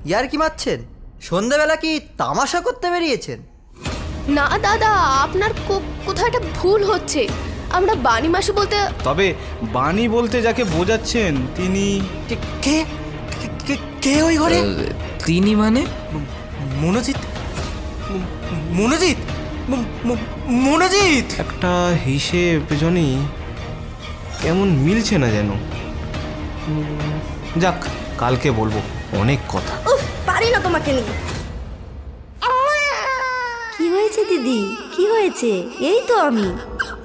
ইয়ার কি মারছেন? সন্ধ্যাবেলা কি তামাশা করতে বেরিয়েছেন? না দাদা, আপনার কোথাও একটা ভুল হচ্ছে। আমরা বাণী মাসি বলতে... তবে বাণী বলতে যাকে বোঝাচ্ছেন তিনি কে? কে ওই ঘরে? তিনি মানে? মনোজিৎ। মনোজিৎ মনোজিৎ একটা হিসেব জনি কেমন মিলছে না যেন। যাক, কালকে বলবো, অনেক কথা। উফ, পারি না তোমাকে নিয়ে। কি হয়েছে দিদি, কি হয়েছে? এই তো আমি।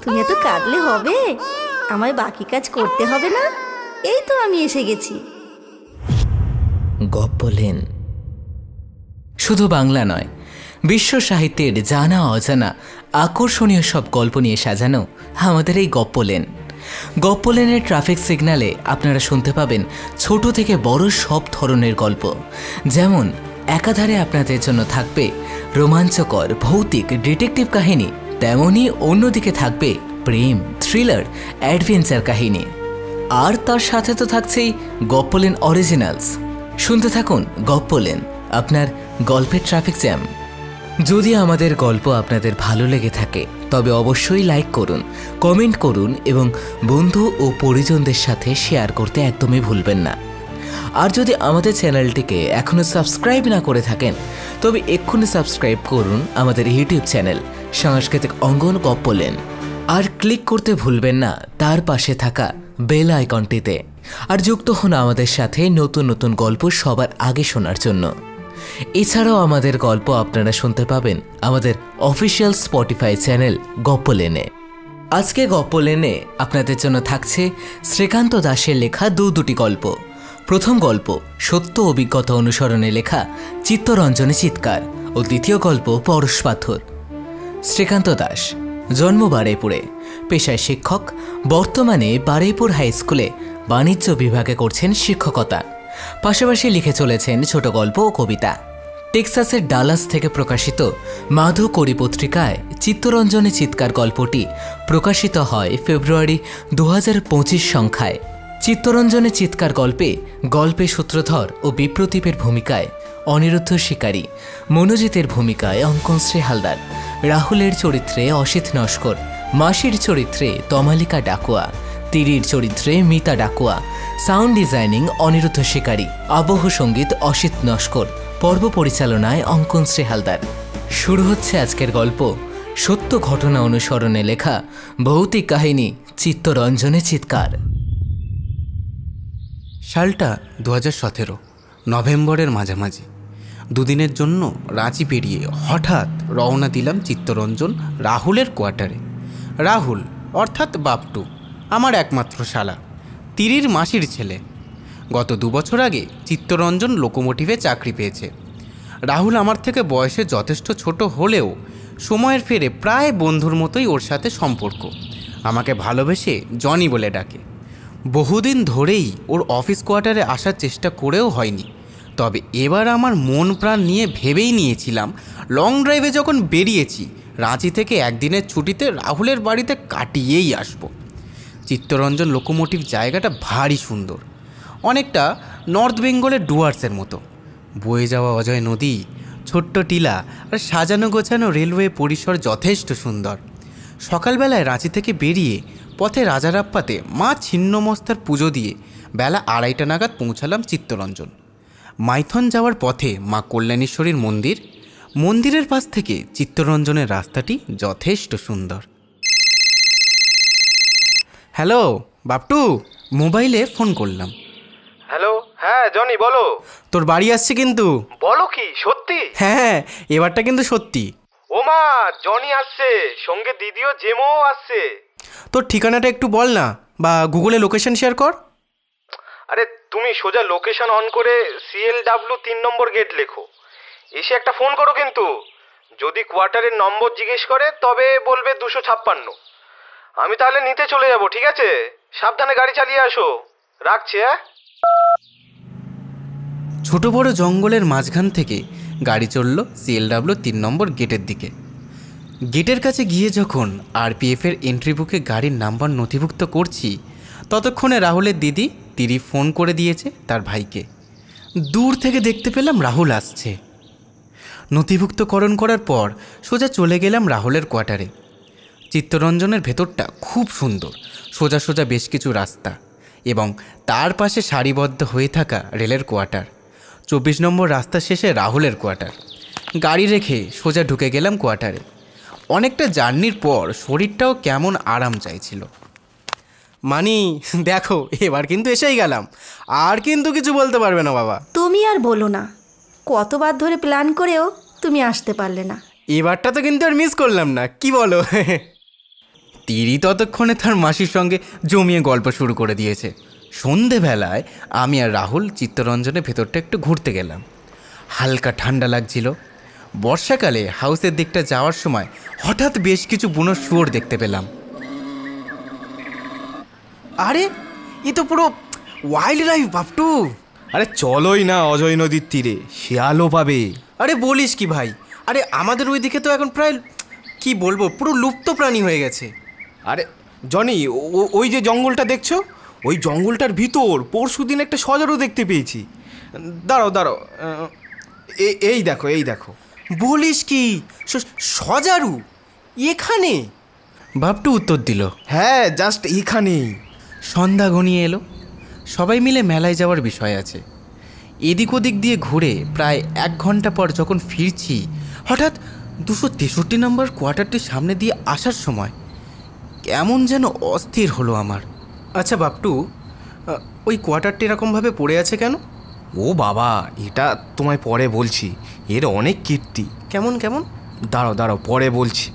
তুমি এত কাঁদলে হবে? আমায় বাকি কাজ করতে হবে না? এই তো আমি এসে গেছি। গপ্পলেন শুধু বাংলা নয়, বিশ্ব সাহিত্যের জানা অজানা আকর্ষণীয় সব গল্প নিয়ে সাজানো আমাদের এই গপ্পলেন। গপ্পলেনের ট্রাফিক সিগন্যালে আপনারা শুনতে পাবেন ছোট থেকে বড় সব ধরনের গল্প। যেমন একাধারে আপনাদের জন্য থাকবে রোমাঞ্চকর ভৌতিক ডিটেকটিভ কাহিনী, তেমনই অন্যদিকে থাকবে প্রেম, থ্রিলার, অ্যাডভেঞ্চার কাহিনী। আর তার সাথে তো থাকছেই গপ্পলেন অরিজিনালস। শুনতে থাকুন গপ্পলেন, আপনার গল্পের ট্রাফিক জ্যাম। যদি আমাদের গল্প আপনাদের ভালো লেগে থাকে তবে অবশ্যই লাইক করুন, কমেন্ট করুন এবং বন্ধু ও পরিজনদের সাথে শেয়ার করতে একদমই ভুলবেন না। আর যদি আমাদের চ্যানেলটিকে এখনও সাবস্ক্রাইব না করে থাকেন তবে এক্ষুনি সাবস্ক্রাইব করুন আমাদের ইউটিউব চ্যানেল সাংস্কৃতিক অঙ্গন গপ্পলেন। আর ক্লিক করতে ভুলবেন না তার পাশে থাকা বেল আইকনটিতে। আর যুক্ত হন আমাদের সাথে নতুন নতুন গল্প সবার আগে শোনার জন্য। এছাড়াও আমাদের গল্প আপনারা শুনতে পাবেন আমাদের অফিসিয়াল স্পটিফাই চ্যানেল গপ্পলেনে। আজকে গপ্পলেনে আপনাদের জন্য থাকছে শ্রীকান্ত দাসের লেখা দুটি গল্প। প্রথম গল্প সত্য অভিজ্ঞতা অনুসরণে লেখা চিত্তরঞ্জনে চিৎকার ও দ্বিতীয় গল্প পরশ পাথর। শ্রীকান্ত দাস, জন্ম বারুইপুরে, পেশায় শিক্ষক। বর্তমানে বারুইপুর হাই স্কুলে বাণিজ্য বিভাগে করছেন শিক্ষকতা। পাশাপাশি লিখে চলেছেন ছোট গল্প ও কবিতা। টেক্সাসের ডালাস থেকে প্রকাশিত মাধুকরী পত্রিকায় চিত্তরঞ্জনে চিৎকার গল্পটি প্রকাশিত হয় ফেব্রুয়ারি 2025 সংখ্যায়। চিত্তরঞ্জনে চিৎকার গল্পে সূত্রধর ও বিপ্রদীপের ভূমিকায় অনিরুদ্ধ শিকারী, মনোজিতের ভূমিকায় অঙ্কনশ্রী হালদার, রাহুলের চরিত্রে অসিত নস্কর, মাসির চরিত্রে তমালিকা ডাকুয়া, তিরির চরিত্রে মিতা ডাকুয়া, সাউন্ড ডিজাইনিং অনিরুদ্ধ শিকারী, আবহ সঙ্গীত অসিত নস্কর, পর্ব পরিচালনায় অঙ্কনশ্রী হালদার। শুরু হচ্ছে আজকের গল্প সত্য ঘটনা অনুসরণে লেখা ভৌতিক কাহিনী চিত্তরঞ্জনে চিৎকার। সালটা 2017 নভেম্বরের মাঝামাঝি। দুদিনের জন্য রাঁচি পেরিয়ে হঠাৎ রওনা দিলাম চিত্তরঞ্জন রাহুলের কোয়ার্টারে। রাহুল অর্থাৎ বাপটু আমার একমাত্র শালা, তিরির মাসির ছেলে। গত 2 বছর আগে চিত্তরঞ্জন লোকোমোটিভে চাকরি পেয়েছে। রাহুল আমার থেকে বয়সে যথেষ্ট ছোট হলেও সময়ের ফেরে প্রায় বন্ধুর মতোই ওর সাথে সম্পর্ক। আমাকে ভালোবেসে জনি বলে ডাকে। বহুদিন ধরেই ওর অফিস কোয়ার্টারে আসার চেষ্টা করেও হয়নি। তবে এবার আমার মন প্রাণ নিয়ে ভেবেই নিয়েছিলাম লং ড্রাইভে যখন বেরিয়েছি রাঁচি থেকে একদিনের ছুটিতে রাহুলের বাড়িতে কাটিয়েই আসব। চিত্তরঞ্জন লোকোমোটিভ জায়গাটা ভারী সুন্দর, অনেকটা নর্থ বেঙ্গলের ডুয়ার্সের মতো। বয়ে যাওয়া অজয় নদী, ছোট্ট টিলা আর সাজানো গোছানো রেলওয়ে পরিসর যথেষ্ট সুন্দর। সকালবেলায় রাঁচি থেকে বেরিয়ে পথে রাজারাপ্পাতে মা ছিন্নমস্তার পুজো দিয়ে বেলা 2:30 নাগাদ পৌঁছালাম চিত্তরঞ্জন। মাইথন যাওয়ার পথে মা কল্যাণেশ্বরীর মন্দিরের পাশ থেকে চিত্তরঞ্জনের রাস্তাটি যথেষ্ট সুন্দর। হ্যালো বাপটু, মোবাইলে ফোন করলাম। হ্যালো, হ্যাঁ জনি বলো। তোর বাড়ি আসছে কিন্তু। বলো কি সত্যি? হ্যাঁ, এবারটা কিন্তু সত্যি। ও মা, জনি আসছে, সঙ্গে দিদিও জেমও আসছে। তোর ঠিকানাটা একটু বল না, বা গুগলে লোকেশন শেয়ার কর। আরে তুমি সোজা লোকেশন অন করে CLW 3 নম্বর গেট লেখো, এসে একটা ফোন করো। কিন্তু যদি কোয়ার্টারের নম্বর জিজ্ঞেস করে তবে বলবে 256। আমি তাহলে নিতে চলে যাব, ঠিক আছে? সাবধানে গাড়ি চালিয়ে আসো। রাখছি, হ্যাঁ। ছোট বড় জঙ্গলের মাঝখান থেকে গাড়ি চলল CLW 3 নম্বর গেটের দিকে। গেটের কাছে গিয়ে যখন RPF-এর এন্ট্রি বুকে গাড়ির নাম্বার নথিভুক্ত করছি ততক্ষণে রাহুলের দিদি তিরি ফোন করে দিয়েছে তার ভাইকে। দূর থেকে দেখতে পেলাম রাহুল আসছে। নথিভুক্তকরণ করার পর সোজা চলে গেলাম রাহুলের কোয়ার্টারে। চিত্তরঞ্জনের ভেতরটা খুব সুন্দর, সোজা সোজা বেশ কিছু রাস্তা এবং তার পাশে সারিবদ্ধ হয়ে থাকা রেলের কোয়ার্টার। 24 নম্বর রাস্তা শেষে রাহুলের কোয়ার্টার। গাড়ি রেখে সোজা ঢুকে গেলাম কোয়ার্টারে। অনেকটা জার্নির পর শরীরটাও কেমন আরাম চাইছিল। মানি দেখো, এবার কিন্তু এসেই গেলাম, আর কিন্তু কিছু বলতে পারবে না বাবা। তুমি আর বলো না, কতবার ধরে প্ল্যান করেও তুমি আসতে পারলে না। এবারটা তো কিন্তু আর মিস করলাম না, কি বলো? তিরি ততক্ষণে তার মাসির সঙ্গে জমিয়ে গল্প শুরু করে দিয়েছে। সন্ধেবেলায় আমি আর রাহুল চিত্তরঞ্জনের ভেতরটা একটু ঘুরতে গেলাম। হালকা ঠান্ডা লাগছিল। বর্ষাকালে হাউসের দিকটা যাওয়ার সময় হঠাৎ বেশ কিছু বুনো শুয়োর দেখতে পেলাম। আরে এ তো পুরো ওয়াইল্ড লাইফ বাপটু। আরে চলোই না অজয় নদীর তীরে, শিয়ালও পাবে। আরে বলিস কি ভাই? আরে আমাদের ওই দিকে তো এখন প্রায় কি বলবো, পুরো লুপ্ত প্রাণী হয়ে গেছে। আরে জনি, ওই যে জঙ্গলটা দেখছো, ওই জঙ্গলটার ভিতর পরশুদিন একটা সজারু দেখতে পেয়েছি। দাঁড়াও, এই দেখো। বলিস কি? সজারু এখানে? বাপটু উত্তর দিল, হ্যাঁ, জাস্ট এখানেই। সন্ধ্যা ঘনিয়ে এলো। সবাই মিলে মেলায় যাওয়ার বিষয় আছে। এদিক ওদিক দিয়ে ঘুরে প্রায় 1 ঘন্টা পর যখন ফিরছি, হঠাৎ 263 নম্বর কোয়ার্টারটির সামনে দিয়ে আসার সময় কেমন যেন অস্থির হলো আমার। আচ্ছা বাপটু, ওই কোয়ার্টারটি এরকমভাবে পড়ে আছে কেন? ও বাবা, এটা তোমায় পরে বলছি, এর অনেক কীর্তি। কেমন? দাঁড়াও পরে বলছি।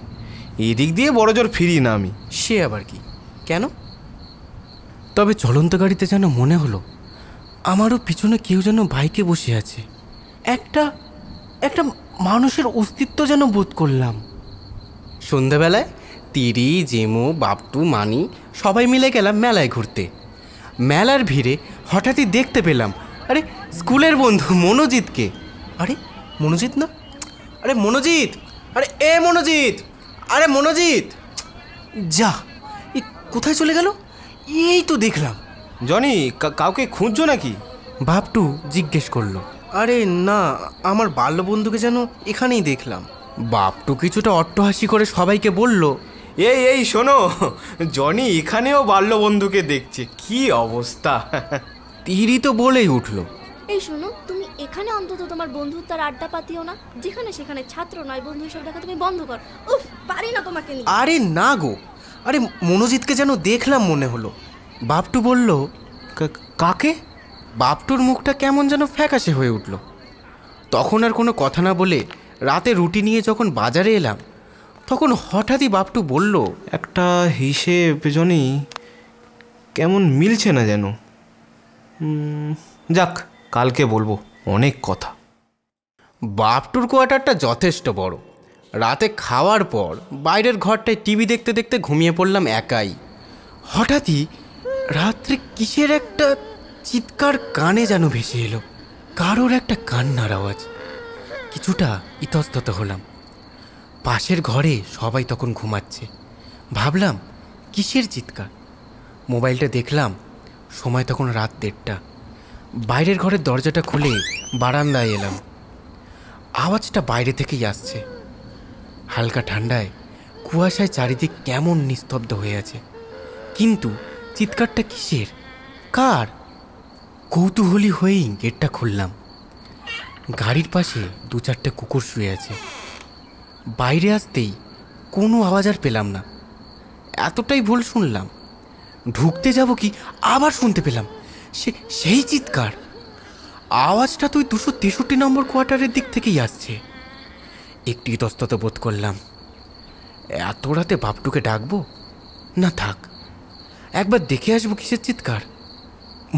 এদিক দিয়ে বড় জোর ফিরি না আমি। সে আবার কি? কেন? তবে চলন্ত গাড়িতে যেন মনে হলো আমারও পিছনে কেউ যেন বাইকে বসে আছে। একটা মানুষের অস্তিত্ব যেন বোধ করলাম। সন্ধ্যাবেলায় তিরি, জেমু, বাপটু, মানি সবাই মিলে গেলাম মেলায় ঘুরতে। মেলার ভিড়ে হঠাৎই দেখতে পেলাম আরে স্কুলের বন্ধু মনোজিৎকে। আরে মনোজিৎ না? আরে মনোজিৎ! আরে মনোজিৎ! যা, এ কোথায় চলে গেল? এই তো দেখলাম। জনি, কাউকে খুঁজছো নাকি? বাপটু জিজ্ঞেস করলো। আরে না, আমার বাল্যবন্ধুকে যেন এখানেই দেখলাম। বাপটু কিছুটা অট্টহাসি করে সবাইকে বলল, এই শোনো, জনি এখানেও বাল্যবন্ধুকে দেখছে। কি অবস্থা! তিরি তো বলেই উঠলো, এই শোনো, তুমি এখানে অন্তত তোমার বন্ধুত্বের আড্ডা পাতিও না। যেখানে সেখানে ছাত্র নয় বন্ধু হিসেবে দেখা তুমি বন্ধ কর। উফ, পারি না তোমাকে নিয়ে। আরে না গো, আরে মনোজিৎকে যেন দেখলাম মনে হলো। বাপটু বলল, কাকে? বাপটুর মুখটা কেমন যেন ফ্যাকাশে হয়ে উঠল। তখন আর কোনো কথা না বলে রাতে রুটি নিয়ে যখন বাজারে এলাম, তখন হঠাৎই বাপটু বলল, একটা হিসেব জনি কেমন মিলছে না যেন। যাক, কালকে বলবো, অনেক কথা। বাপটুর কোয়ার্টারটা যথেষ্ট বড়। রাতে খাওয়ার পর বাইরের ঘরটায় টিভি দেখতে দেখতে ঘুমিয়ে পড়লাম একাই। হঠাৎই রাত্রে কিসের একটা চিৎকার কানে যেন ভেসে এলো। কারোর একটা কান্নার আওয়াজ। কিছুটা ইতস্তত হলাম। পাশের ঘরে সবাই তখন ঘুমাচ্ছে। ভাবলাম কিসের চিৎকার। মোবাইলটা দেখলাম, সময় তখন রাত 1:30। বাইরের ঘরের দরজাটা খুলে বারান্দায় এলাম। আওয়াজটা বাইরে থেকেই আসছে। হালকা ঠান্ডায় কুয়াশায় চারিদিক কেমন নিস্তব্ধ হয়ে আছে। কিন্তু চিৎকারটা কিসের, কার? কৌতূহলী হয়েই গেটটা খুললাম। গাড়ির পাশে 2-4টে কুকুর শুয়ে আছে। বাইরে আসতেই কোনো আওয়াজ আর পেলাম না। এতটাই ভুল শুনলাম। ঢুকতে যাব কি আবার শুনতে পেলাম সেই চিৎকার। আওয়াজটা তো 263 নম্বর কোয়ার্টারের দিক থেকেই আসছে। একটু ইতস্তত বোধ করলাম। এত রাতে বাপটুকে ডাকবো না, থাক, একবার দেখে আসবো কিসের চিৎকার।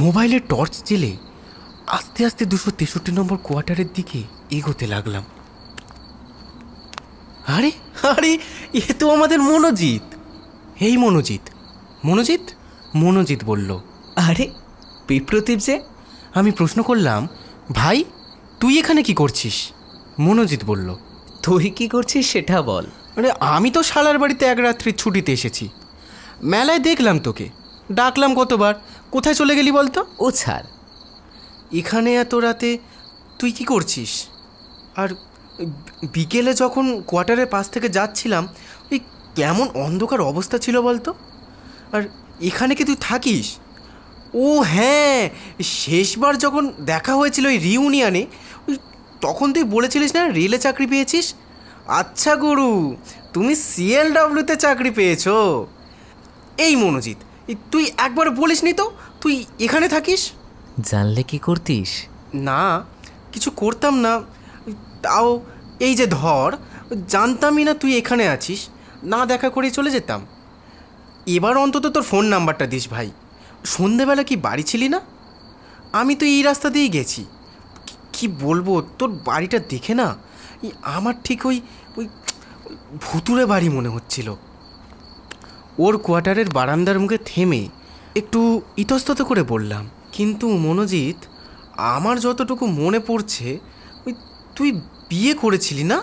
মোবাইলের টর্চ জেলে আস্তে আস্তে 263 নম্বর কোয়ার্টারের দিকে এগোতে লাগলাম। আরে আরে এ তো আমাদের মনোজিৎ। এই মনোজিৎ বলল, আরে বিপ্রতীপ যে? আমি প্রশ্ন করলাম, ভাই তুই এখানে কি করছিস? মনোজিৎ বলল, তুই কি করছিস সেটা বল। আরে আমি তো শালার বাড়িতে 1 রাত্রির ছুটিতে এসেছি। মেলায় দেখলাম তোকে, ডাকলাম কতবার, কোথায় চলে গেলি বলতো? ও ছাড়, এখানে এত রাতে তুই কি করছিস? আর বিকেলে যখন কোয়ার্টারের পাশ থেকে যাচ্ছিলাম, ওই কেমন অন্ধকার অবস্থা ছিল বলতো? আর এখানে কি তুই থাকিস? ও হ্যাঁ, শেষবার যখন দেখা হয়েছিল ওই রিউনিয়নে, ওই তখন তুই বলেছিলিস না রেলে চাকরি পেয়েছিস। আচ্ছা গুরু, তুমি CLWতে চাকরি পেয়েছো। এই মনোজিৎ, তুই একবার বলিসনি তো তুই এখানে থাকিস? জানলে কি করতিস? না, কিছু করতাম না, তাও এই যে ধর, জানতামই না তুই এখানে আছিস, না দেখা করে চলে যেতাম। এবার অন্তত তোর ফোন নাম্বারটা দিস ভাই। সন্ধেবেলা কি বাড়ি ছিলি না? আমি তো এই রাস্তা দিয়েই গেছি। কি বলবো, তোর বাড়িটা দেখে না আমার ঠিক ওই ওই ভুতুরে বাড়ি মনে হচ্ছিল। ওর কোয়ার্টারের বারান্দার মুখে থেমে একটু ইতস্তত করে বললাম, কিন্তু মনোজিৎ, আমার যতটুকু মনে পড়ছে ওই তুই বিয়ে করেছিলি না?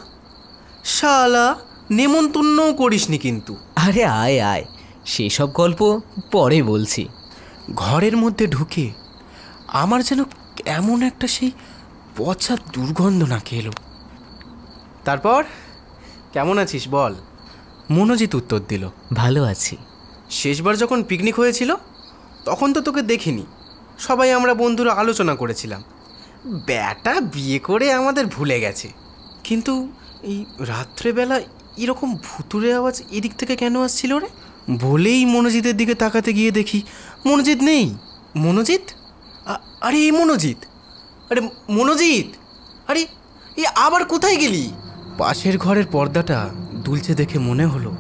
শালা, নেমন্তন্নও করিসনি কিন্তু। আরে আয় আয়, সেসব গল্প পরে বলছি। ঘরের মধ্যে ঢুকে আমার যেন এমন একটা সেই পচা দুর্গন্ধ নাকে এলো। তারপর কেমন আছিস বল? মনোজিৎ উত্তর দিল, ভালো আছি। শেষবার যখন পিকনিক হয়েছিল তখন তো তোকে দেখিনি, সবাই আমরা বন্ধুরা আলোচনা করেছিলাম ব্যাটা বিয়ে করে আমাদের ভুলে গেছে। কিন্তু এই রাত্রেবেলা এরকম ভুতুরে আওয়াজ এদিক থেকে কেন আসছিল রে? বলেই মনোজিতের দিকে তাকাতে গিয়ে দেখি মনোজিৎ নেই। মনোজিৎ? আরে এই মনোজিৎ, আরে মনোজিৎ, আরে এ আবার কোথায় গেলি? পাশের ঘরের পর্দাটা দুলছে দেখে মনে হলো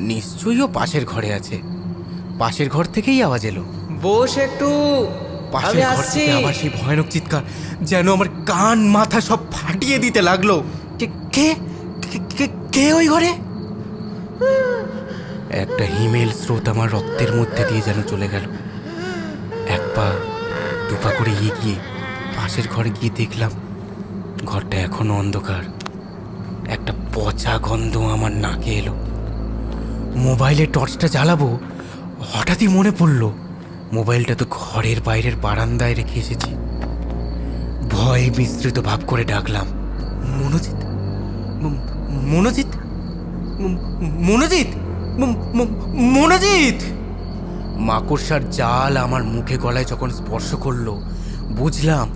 নিশ্চয়ই ও পাশের ঘরে আছে। পাশের ঘর থেকেই আওয়াজ এলো, বস একটু, পাশের ঘর থেকে আবার সেই ভয়ানক চিৎকার, যেন আমার কান মাথা সব ফাটিয়ে দিতে লাগলো। কে কে কে ওই ঘরে? একটা হিমেল স্রোত আমার রক্তের মধ্যে দিয়ে যেন চলে গেল। এক পা দুপা করে এগিয়ে পাশের ঘরে গিয়ে দেখলাম ঘরটা এখনো অন্ধকার। একটা পচা গন্ধ আমার নাকে এলো। মোবাইলে টর্চটা জ্বালাবো, হঠাৎই মনে পড়লো মোবাইলটা তো ঘরের বাইরের বারান্দায় রেখে এসেছি। ভয়ে মিশ্রিত ভাব করে ডাকলাম, মনোজিৎ, মনোজিৎ, মনোজিৎ, মনোজিৎ। মাকড়সার জাল আমার মুখে গলায় যখন স্পর্শ করলো, বুঝলাম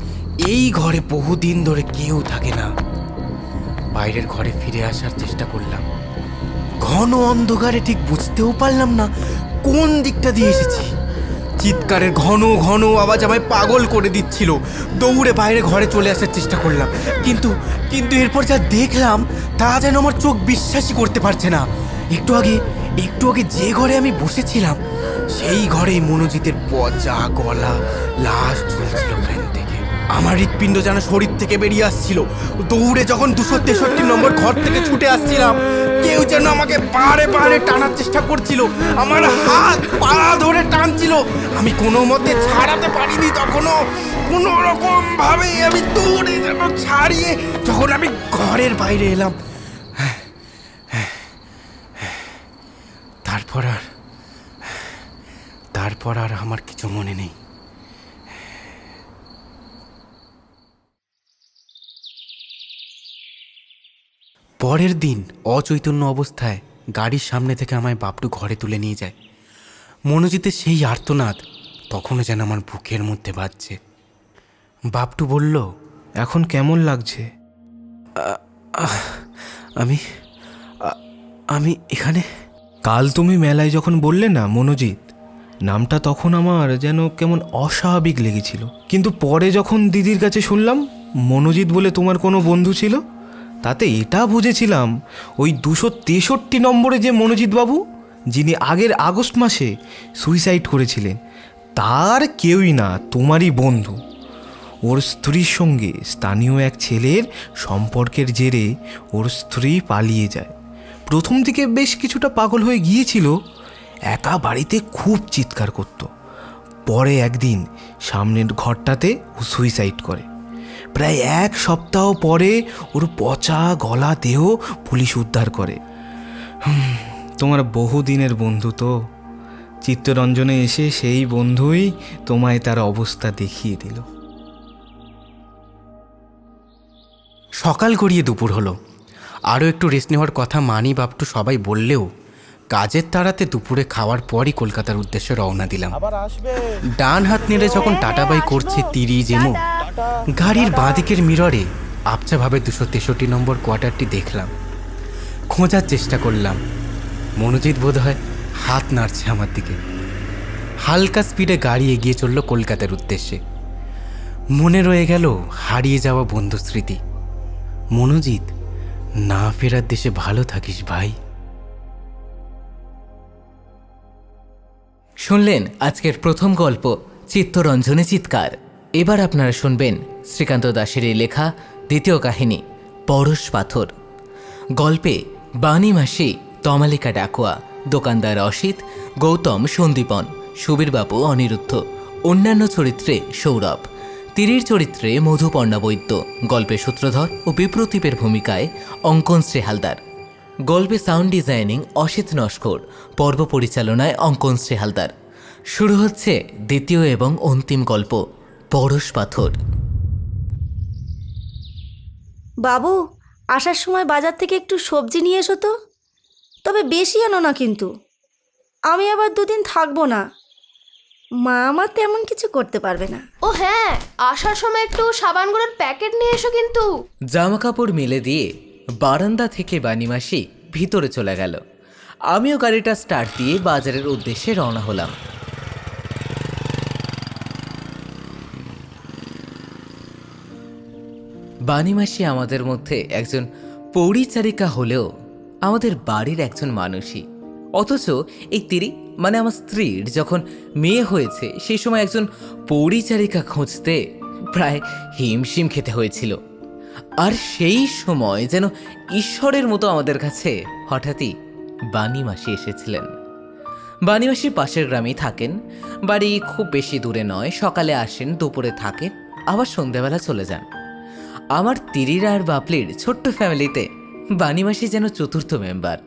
এই ঘরে বহুদিন ধরে কেউ থাকে না। বাইরের ঘরে ফিরে আসার চেষ্টা করলাম, ঘন অন্ধকারে ঠিক বুঝতেও পারলাম না কোন দিকটা দিয়ে এসেছি। চিৎকারের ঘন ঘন আওয়াজ আমায় পাগল করে দিচ্ছিল। দৌড়ে বাইরে ঘরে চলে আসার চেষ্টা করলাম, কিন্তু এরপর যা দেখলাম তা যেন আমার চোখ বিশ্বাসই করতে পারছে না। একটু আগে যে ঘরে আমি বসেছিলাম সেই ঘরেই মনোজিতের পচা গলা লাশ ঝুলছিল ফ্যান থেকে। আমার হৃৎপিণ্ড যেন শরীর থেকে বেরিয়ে আসছিল। দৌড়ে যখন 263 নম্বর ঘর থেকে ছুটে আসছিলাম, কেউ যেন আমাকে পাড়ে পাড়ে টানার চেষ্টা করছিল, আমার হাত পা ধরে টানছিল। আমি কোনো মতে ছাড়াতে পারিনি। তখনও কোনো রকম ভাবে আমি দৌড়ে যেন ছাড়িয়ে যখন আমি ঘরের বাইরে এলাম, তারপর আর আমার কিছু মনে নেই। পরের দিন অচৈতন্য অবস্থায় গাড়ির সামনে থেকে আমায় বাপটু ঘরে তুলে নিয়ে যায়। মনোজিতের সেই আর্তনাদ তখনও যেন আমার বুকের মধ্যে বাজছে। বাপটু বলল, এখন কেমন লাগছে? আমি এখানে। কাল তুমি মেলায় যখন বললে না মনোজিৎ, নামটা তখন আমার যেন কেমন অস্বাভাবিক লেগেছিল। কিন্তু পরে যখন দিদির কাছে শুনলাম মনোজিৎ বলে তোমার কোনো বন্ধু ছিল, তাতে এটা বুঝেছিলাম ওই 263 নম্বরে যে মনোজিৎ বাবু, যিনি আগের আগস্ট মাসে সুইসাইড করেছিলেন, তার কেউই না, তোমারই বন্ধু। ওর স্ত্রীর সঙ্গে স্থানীয় এক ছেলের সম্পর্কের জেরে ওর স্ত্রী পালিয়ে যায়। প্রথম দিকে বেশ কিছুটা পাগল হয়ে গিয়েছিল, একা বাড়িতে খুব চিৎকার করত। পরে একদিন সামনের ঘরটাতে ও সুইসাইড করে। প্রায় 1 সপ্তাহ পরে ওর পচা গলা দেহ পুলিশ উদ্ধার করে। তোমার বহুদিনের বন্ধু তো, চিত্তরঞ্জনে এসে সেই বন্ধুই তোমায় তার অবস্থা দেখিয়ে দিল। সকাল গড়িয়ে দুপুর হলো। আরও একটু রেস্ট নেওয়ার কথা মানি বাপটু সবাই বললেও কাজের তাড়াতে দুপুরে খাওয়ার পরই কলকাতার উদ্দেশ্যে রওনা দিলাম। ডান হাত নেড়ে যখন টাটাবাই করছে তিরি জেমো, গাড়ির বাঁদিকের মিররে আবছাভাবে 263 নম্বর কোয়ার্টারটি দেখলাম। খোঁজার চেষ্টা করলাম। মনোজিৎ বোধ হয় হাত নাড়ছে আমার দিকে। হালকা স্পিডে গাড়ি এগিয়ে চলল কলকাতার উদ্দেশ্যে। মনে রয়ে গেল হারিয়ে যাওয়া বন্ধু স্মৃতি। মনোজিৎ, না ফেরার দেশে ভালো থাকিস ভাই। শুনলেন আজকের প্রথম গল্প চিত্তরঞ্জনে চিৎকার। এবার আপনারা শুনবেন শ্রীকান্ত দাশের লেখা দ্বিতীয় কাহিনী পরশ পাথর। গল্পে বাণী মাসি, তমালিকা ডাকুয়া, দোকানদার অসিত, গৌতম সন্দীপন, সুবীরবাবু অনিরুদ্ধ, অন্যান্য চরিত্রে সৌরভ, তিরির চরিত্রে মধুপর্ণা বৈদ্য, গল্পে সূত্রধর ও বিপ্রতীপের ভূমিকায় অঙ্কনশ্রী হালদার। গল্পে সাউন্ড ডিজাইনিং অসিত নস্কর, পর্ব পরিচালনায় অঙ্কনশ্রী হালদার। শুরু হচ্ছে দ্বিতীয় এবং অন্তিম গল্প পরশ পাথর। বাবু, আসার সময় বাজার থেকে একটু সবজি নিয়ে এসো তো, তবে বেশি আনো না কিন্তু। আমি আবার 2 দিন থাকবো না। মা আমার তেমন কিছু করতে পারবে না। ও হ্যাঁ, আসার সময় একটু সাবানগুলোর প্যাকেট নিয়ে এসো কিন্তু। জামা কাপড় মেলে দিয়ে বারান্দা থেকে বাণীমাসি ভিতরে চলে গেল। আমিও গাড়িটা স্টার্ট দিয়ে বাজারের উদ্দেশ্যে রওনা হলাম। বাণীমাসি আমাদের মধ্যে একজন পরিচারিকা হলেও আমাদের বাড়ির একজন মানুষই। অথচ এই তিরি মানে আমার স্ত্রীর যখন মেয়ে হয়েছে সেই সময় একজন পরিচারিকা খুঁজতে প্রায় হিমশিম খেতে হয়েছিল। আর সেই সময় যেন ঈশ্বরের মতো আমাদের কাছে হঠাৎই বাণীমাসি এসেছিলেন। বাণীমাসি পাশের গ্রামেই থাকেন। বাড়ি খুব বেশি দূরে নয়। সকালে আসেন, দুপুরে থাকেন, আবার সন্ধ্যাবেলা চলে যান। আমার তিরির আর বাপলির ছোট্ট ফ্যামিলিতে বাণীমাসি যেন চতুর্থ মেম্বার।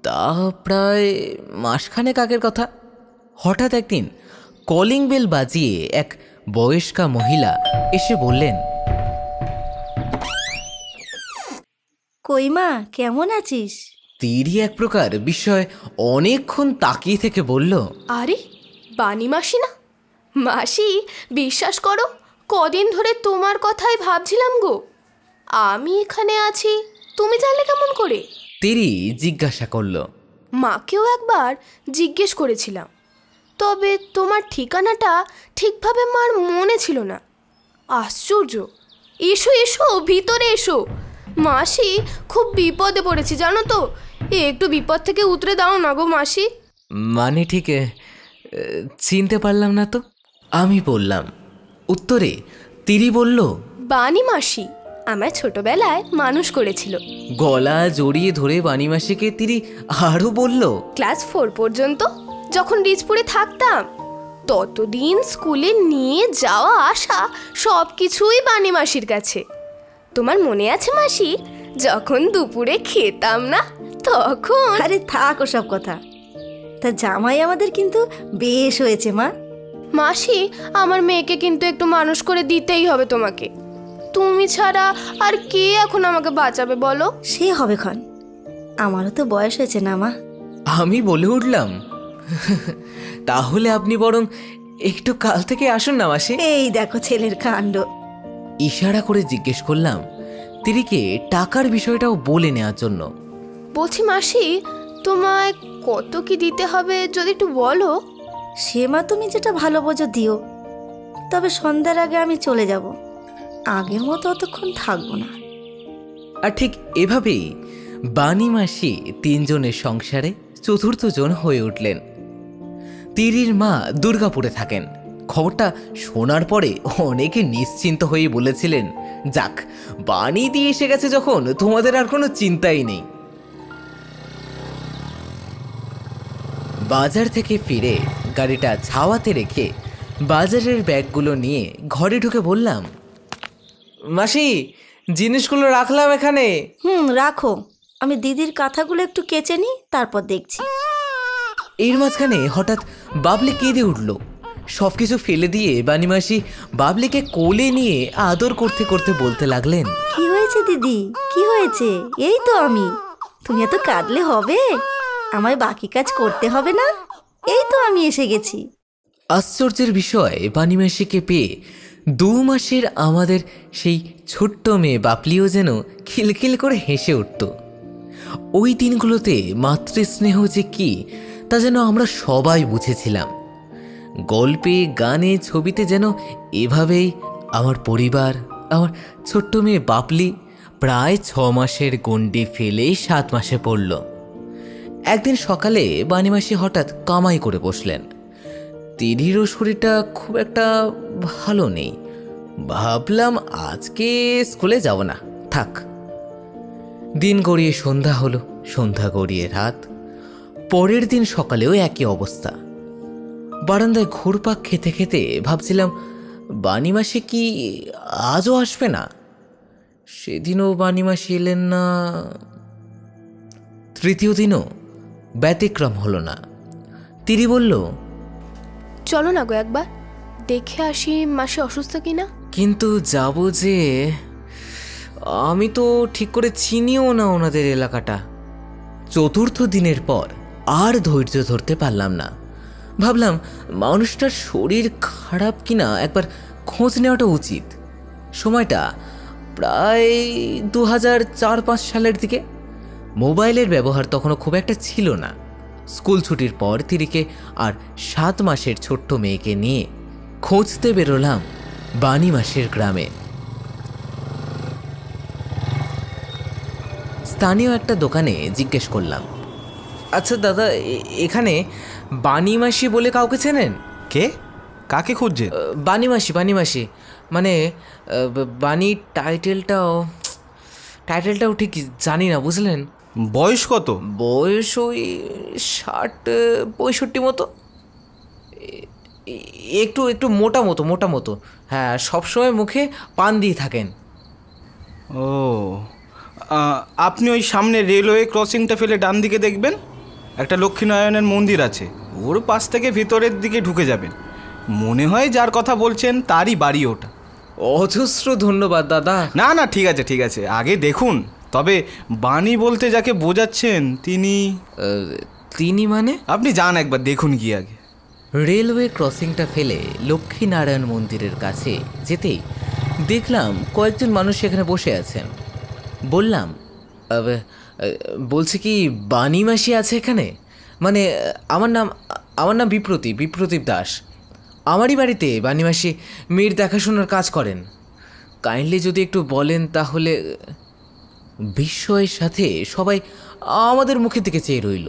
তা প্রায় মাসখানেক আগের কথা। হঠাৎ একদিন কলিং বেল বাজিয়ে এক বয়স্কা মহিলা এসে বললেন, কই মা, কেমন আছিস? তিরি এক প্রকার বিস্ময়ে অনেকক্ষণ তাকিয়ে থেকে বলল, আরে বাণী মাসি না? মাসি, বিশ্বাস করো, কদিন ধরে তোমার কথাই ভাবছিলাম গো। আমি এখানে আছি, তুমি জানলে কেমন করে? তিরি জিজ্ঞাসা করল। মাকেও একবার জিজ্ঞেস করেছিলাম, তবে তোমার ঠিকানাটা ঠিকভাবে মার মনে ছিল না। আশ্চর্য। এসো এসো, ভিতরে এসো। মাসি, খুব বিপদে পড়েছি জানো তো। একটু বিপদ থেকে উতরে দাও না গো মাসি। মানে ঠিক চিনতে পারলাম না তো, আমি বললাম। উত্তরে তিরি বলল, বাণী মাসি আমার ছোটবেলায় মানুষ করেছিল। গলা জড়িয়ে ধরে বাণীমাসিকে তিরি আরও বলল, ক্লাস 4 পর্যন্ত যখন রিজপুরে থাকতাম ততদিন স্কুলে নিয়ে যাওয়া আসা সব কিছুই বাণী মাসির কাছে। তোমার মনে আছে মাসি, যখন দুপুরে খেতাম না তখন? আরে থাক ওসব কথা। তা জামাই আমাদের কিন্তু বেশ হয়েছে মা। মাসি, আমার মেয়েকে কিন্তু একটু মানুষ করে দিতেই হবে তোমাকে। তুমি ছাড়া আর কে এখন আমাকে বাঁচাবে বলো? সে হবে ক্ষণ, আমারও তো বয়স হয়েছে না মা। আমি বলে উঠলাম, তাহলে আপনি বরং একটু কাল থেকে আসুন না মাসি। এই দেখো ছেলের কাণ্ড। ইশারা করে জিজ্ঞেস করলাম তিরিকে টাকার বিষয়টাও বলে নেওয়ার জন্য। বলছি মাসি, তোমায় কত কি দিতে হবে যদি একটু বলো। সে মা তুমি যেটা ভালো বোঝো দিও, তবে সন্ধ্যার আগে আমি চলে যাব। আগের মতো অতক্ষণ থাকবো না। আর ঠিক এভাবেই বাণীমাসি 3 জনের সংসারে চতুর্থ জন হয়ে উঠলেন। তিরির মা দুর্গাপুরে থাকেন। খবরটা শোনার পরে অনেকে নিশ্চিন্ত হয়ে বলেছিলেন, যাক, বাণী দিয়ে এসে গেছে যখন, তোমাদের আর কোনো চিন্তাই নেই। বাজার থেকে ফিরে গাড়িটা ছাওয়াতে রেখে বাজারের ব্যাগগুলো নিয়ে ঘরে ঢুকে বললাম, মাসি, জিনিসগুলো রাখলাম এখানে। রাখো, আমি দিদির কাঁথাগুলো একটু কেচে নিই, তারপর দেখছি। এর মাঝখানে হঠাৎ বাবলি কেঁদে উঠল। সব কিছু ফেলে দিয়ে বানিমাসি বাবলিকে কোলে নিয়ে আদর করতে করতে বলতে লাগলেন, কি হয়েছে দিদি, কি হয়েছে? এই তো আমি। তুমি এত কাঁদলে হবে? আমায় বাকি কাজ করতে হবে না? এই তো আমি এসে গেছি। আশ্চর্যের বিষয়, বানিমাসিকে পেয়ে 2 মাসের আমাদের সেই ছোট্ট মেয়ে বাপলিও যেন খিলখিল করে হেসে উঠত। ওই দিনগুলোতে মাতৃস্নেহ যে কি তা যেন আমরা সবাই বুঝেছিলাম। গল্পে, গানে, ছবিতে যেন এভাবেই আমার পরিবার, আমার ছোট্ট মেয়ে বাপলি প্রায় 6 মাসের গণ্ডি ফেলেই 7 মাসে পড়ল। একদিন সকালে বানিমাসি হঠাৎ কামাই করে বসলেন। তিরিরও শরীরটা খুব একটা ভালো নেই। ভাবলাম আজকে স্কুলে যাব না, থাক। দিন গড়িয়ে সন্ধ্যা হলো, সন্ধ্যা গড়িয়ে রাত। পরের দিন সকালেও একই অবস্থা। বারান্দায় ঘুরপাক খেতে খেতে ভাবছিলাম বানিমাসি কি আজও আসবে না। সেদিনও বানিমাসি এলেন না। তৃতীয় দিনও ব্যতিক্রম হলো না। তিরি বলল, চলো না গো একবার দেখে আসি মাসি অসুস্থ কিনা। কিন্তু যাব যে, আমি তো ঠিক করে চিনিও না ওনাদের এলাকাটা। চতুর্থ দিনের পর আর ধৈর্য ধরতে পারলাম না। ভাবলাম মানুষটার শরীর খারাপ কিনা একবার খোঁজ নেওয়াটা উচিত। সময়টা প্রায় 2004-05 সালের দিকে। মোবাইলের ব্যবহার তখনও খুব একটা ছিল না। স্কুল ছুটির পর তিরিকে আর 7 মাসের ছোট্ট মেয়েকে নিয়ে খুঁজতে বেরোলাম বানিমাসির গ্রামে। স্থানীয় একটা দোকানে জিজ্ঞেস করলাম, আচ্ছা দাদা, এখানে বানিমাসি বলে কাউকে চেনেন? কে? কাকে খুঁজছে? বানিমাসি মানে বানি টাইটেলটাও ঠিক জানি না, বুঝলেন। বয়স কত? বয়স ওই 60-65 মতো। একটু মোটা মতো। হ্যাঁ, সবসময় মুখে পান দিয়ে থাকেন। ও, আপনি ওই সামনে রেলওয়ে ক্রসিংটা ফেলে ডান দিকে দেখবেন, একটা লক্ষ্মীনারায়ণের মন্দির আছে। ওর পাশ থেকে ভিতরের দিকে ঢুকে যাবেন। মনে হয় যার কথা বলছেন তারই বাড়ি ওটা। অজস্র ধন্যবাদ দাদা। না না, ঠিক আছে, আগে দেখুন। তবে বাণী বলতে যাকে বোঝাচ্ছেন তিনি মানে? আপনি যান একবার দেখুন গিয়ে আগে। রেলওয়ে ক্রসিংটা ফেলে লক্ষ্মীনারায়ণ মন্দিরের কাছে যেতেই দেখলাম কয়েকজন মানুষ এখানে বসে আছেন। বললাম, বলছি কি বানিমাসি আছে এখানে? মানে আমার নাম বিপ্রতীপ দাস। আমারই বাড়িতে বানিমাসি মেয়ের দেখাশোনার কাজ করেন। কাইন্ডলি যদি একটু বলেন তাহলে। বিস্ময়ের সাথে সবাই আমাদের মুখের দিকে চেয়ে রইল।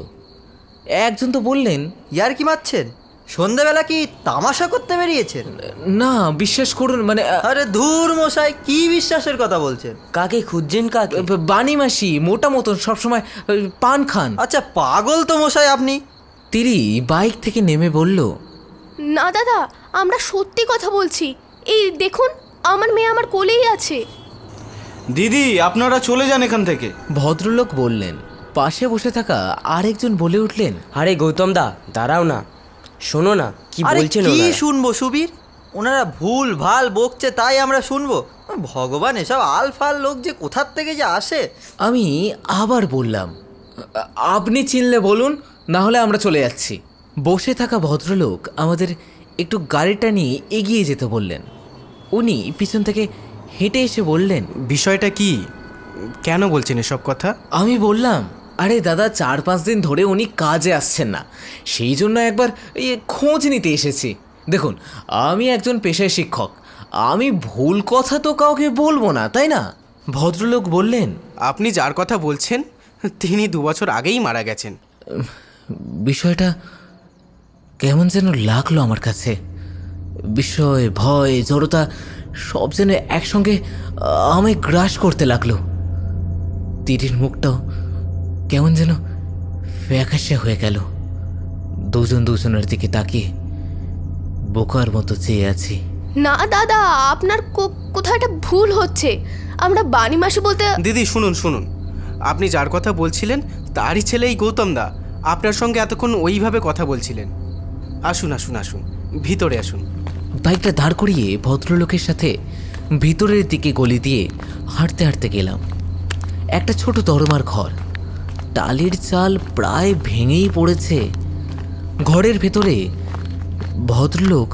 একজন তো বললেন, ইয়ার কি মারছেন? সন্ধ্যাবেলা কি তামাশা করতে বেরিয়েছেন? না, বিশ্বাস করুন, মানে আরে ধুর মশাই, কি বিশ্বাসের কথা বলছেন? কাকে খুঁজছেন? কাকে? বানিমাসি, মোটা মতন, সবসময় পান খান। আচ্ছা, পাগল তো মশাই আপনি। তিরি বাইক থেকে নেমে বলল, না দাদা, আমরা সত্যি কথা বলছি। এই দেখুন, আমার মেয়ে আমার কোলেই আছে। দিদি, আপনারা চলে যান এখান থেকে। ভদ্রলোক বললেন। পাশে বসে থাকা আরেকজন বলে উঠলেন, আরে গৌতম দা, দাঁড়াও না, শোনো না কি বলছেন। কি শুনবো সুবীর? ওনারা ভুল ভাল বকছে তাই আমরা শুনবো? ভগবান, এসব আলফাল লোক যে কোথার থেকে যে আসে। আমি আবার বললাম, আপনি চিনলে বলুন, না হলে আমরা চলে যাচ্ছি। বসে থাকা ভদ্রলোক আমাদের একটু গাড়িটা নিয়ে এগিয়ে যেতে বললেন। উনি পিছন থেকে হেঁটে এসে বললেন, বিষয়টা কি, কেন বলছেন এসব কথা? আমি বললাম, আরে দাদা, 4-5 দিন ধরে উনি কাজে আসছেন না, সেই জন্য একবার খোঁজ নিতে এসেছি। দেখুন, আমি একজন পেশায় শিক্ষক, আমি ভুল কথা তো কাউকে বলবো না, তাই না? ভদ্রলোক বললেন, আপনি যার কথা বলছেন তিনি 2 বছর আগেই মারা গেছেন। বিষয়টা কেমন যেন লাগলো আমার কাছে। বিস্ময়, ভয়, জড়তা সব যেন একসঙ্গে আমায় গ্রাস করতে লাগলো। তিরির মুখটাও কেমন যেন ফ্যাকাশে হয়ে গেল। দুজনের দিকে তাকিয়ে বোকার মতো চেয়ে আছি। না দাদা, আপনার কোথাও একটা ভুল হচ্ছে। আমরা বানিমাসি বলতে। দিদি শুনুন, আপনি যার কথা বলছিলেন তারই ছেলে এই গৌতম দা আপনার সঙ্গে এতক্ষণ ওইভাবে কথা বলছিলেন। আসুন, ভিতরে আসুন। বাইকটা দাঁড় করিয়ে ভদ্রলোকের সাথে ভিতরের দিকে গলি দিয়ে হাঁটতে হাঁটতে গেলাম। একটা ছোট দরমার ঘর, টালির চাল প্রায় ভেঙেই পড়েছে। ঘরের ভেতরে ভদ্রলোক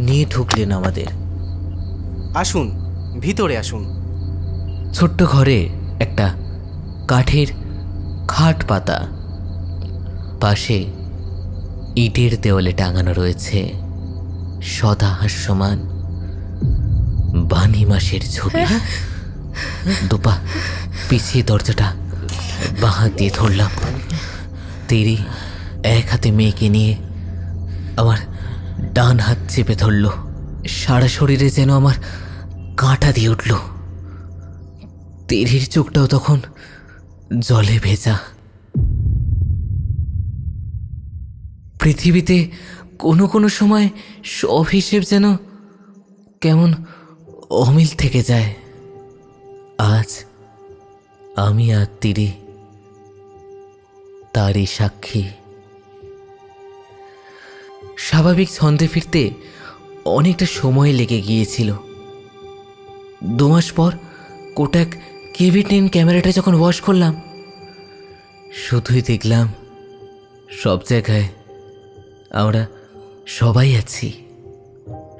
নিয়ে ঢুকলেন আমাদের। আসুন, ভিতরে আসুন। ছোট্ট ঘরে একটা কাঠের খাট পাতা, পাশে ইটের দেওয়ালে টাঙানো রয়েছে সদা হাস্যমান বানি মাসের ছবি। দুপা পিছিয়ে দরজাটা বাঁ হাত দিয়ে ধরলাম। তেরি এক হাতে মেয়েকে নিয়ে আমার ডান হাত চেপে ধরল। সারা শরীরে যেন আমার কাঁটা দিয়ে উঠল। তেরির চোখটাও তখন জলে ভেজা। পৃথিবীতে কোনো কোনো সময় সব হিসেব যেন কেমন অমিল থেকে যায়। আজ আমি আর তিরি তারই সাক্ষী। স্বাভাবিক ছন্দে ফিরতে অনেকটা সময় লেগে গিয়েছিল। 2 মাস পর কোটাক KV10 ক্যামেরাটা যখন ওয়াশ করলাম, শুধুই দেখলাম সব জায়গায় আমরা সবাই আছি,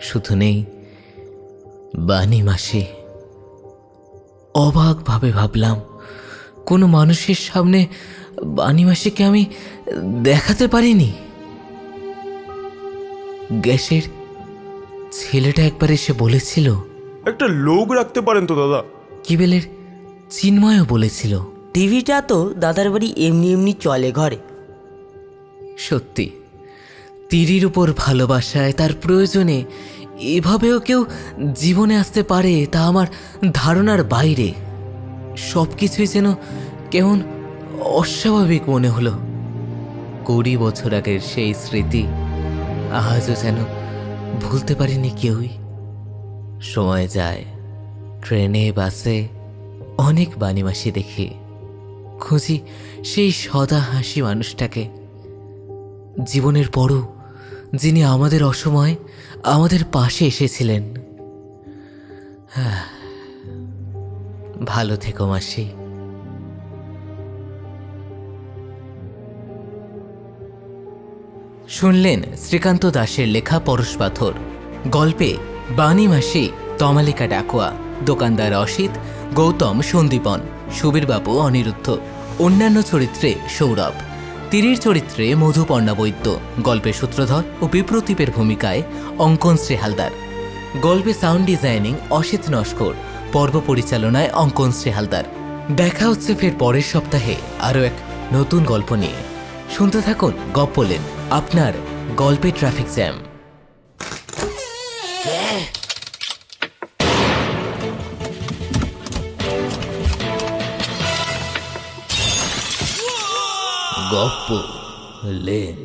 শুধু নেই বানি মাসি। অবাকভাবে ভাবলাম, কোনো মানুষের সামনে বানি মাসিকে আমি দেখাতে পারিনি। গ্যাসের ছেলেটা একবার এসে বলেছিল, একটা লোক রাখতে পারেন তো দাদা। কিবেলের চিন্ময়ও বলেছিল, টিভিটা তো দাদার বাড়ি এমনি এমনি চলে ঘরে। সত্যি তিরির উপর ভালোবাসায়, তার প্রয়োজনে এভাবেও কেউ জীবনে আসতে পারে তা আমার ধারণার বাইরে। সব কিছুই যেন কেমন অস্বাভাবিক মনে হলো। 20 বছর আগের সেই স্মৃতি আজও যেন ভুলতে পারিনি কেউই। সময় যায়, ট্রেনে বাসে অনেক বানিমাসি দেখি, খুঁজি সেই সদা হাসি মানুষটাকে, জীবনের বড়, যিনি আমাদের অসময়ে আমাদের পাশে এসেছিলেন। ভালো থেকো মাসি। শুনলেন শ্রীকান্ত দাশের লেখা পরশ পাথর। গল্পে বানি মাসি তমালিকা ডাকুয়া, দোকানদার অসিত, গৌতম সন্দীপন, সুবীরবাবু অনিরুদ্ধ, অন্যান্য চরিত্রে সৌরভ, তিরির চরিত্রে মধুপর্ণা বৈদ্য, গল্পের সূত্রধর ও বিপ্রতীপের ভূমিকায় অঙ্কনশ্রী হালদার, গল্পে সাউন্ড ডিজাইনিং অসিত নস্কর, পর্ব পরিচালনায় অঙ্কনশ্রী হালদার। দেখা হচ্ছে ফের পরের সপ্তাহে আরও এক নতুন গল্প নিয়ে। শুনতে থাকুন গপ্পলেন, আপনার গল্পে ট্রাফিক জ্যাম। গপ্পলেন।